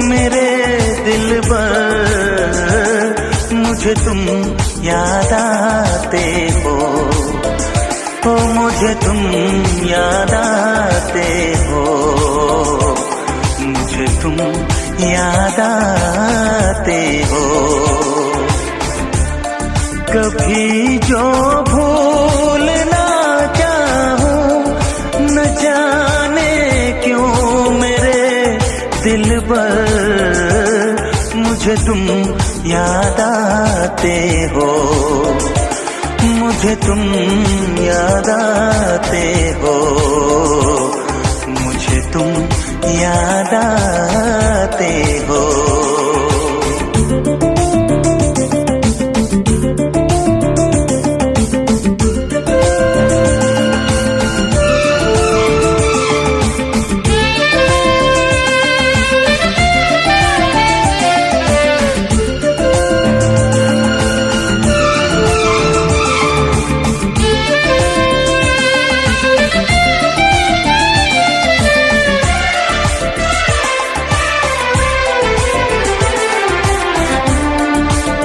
मेरे दिलबर, मुझे तुम याद आते हो, ओ मुझे तुम याद आते हो, मुझे तुम याद आते हो। कभी जो भूल ना चाहूं, न जाने क्यों मेरे दिलबर, मुझे तुम याद आते हो, मुझे तुम याद आते हो, मुझे तुम याद आते हो।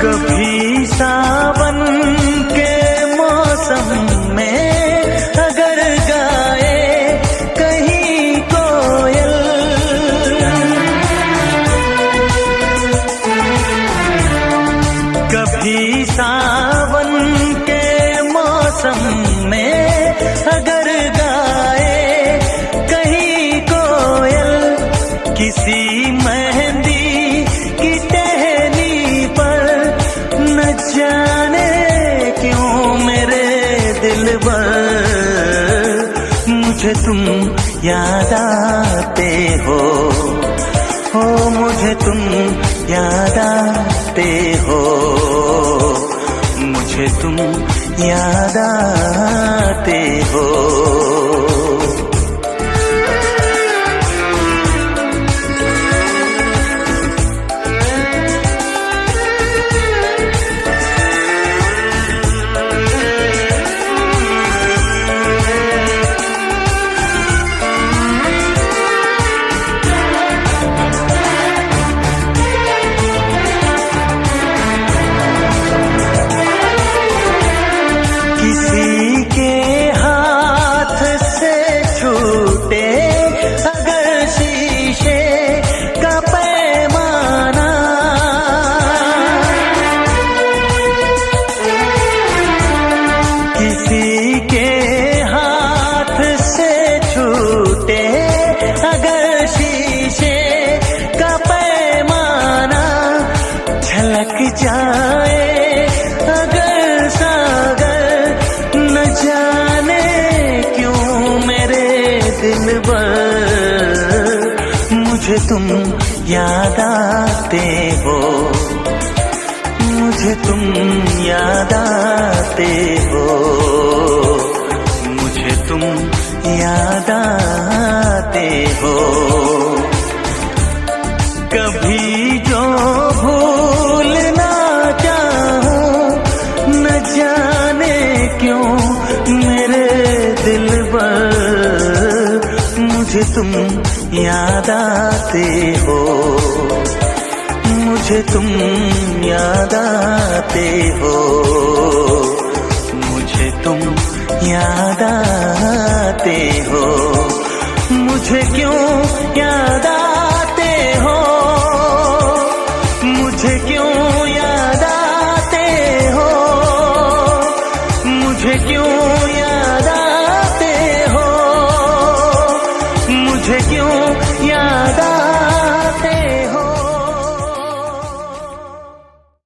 कभी सावन के मौसम में अगर गाए कहीं कोयल, कभी सावन के मौसम में अगर गाए कहीं कोयल, किसी मेहंदी की टहनी पर, न जाने क्यों मेरे दिलबर, मुझे तुम याद आते हो, ओ मुझे तुम याद आते हो, मुझे तुम याद आते हो। किसी के हाथ से छूटे अगर शीशे का पैमाना, किसी के हाथ से छूटे अगर शीशे का पैमाना, झलक जाए अगर सागर, न जाने क्यों मेरे दिलबर, मुझे तुम याद आते हो, मुझे तुम याद आते हो, मुझे तुम याद आते हो। कभी जो भूल ना चाहूं, न जाने क्यों मेरे दिलबर, मुझे तुम याद आते हो, मुझे तुम याद आते हो, मुझे तुम याद आते हो, मुझे क्यों याद आते हो, मुझे क्यों याद आते हो, मुझे क्यों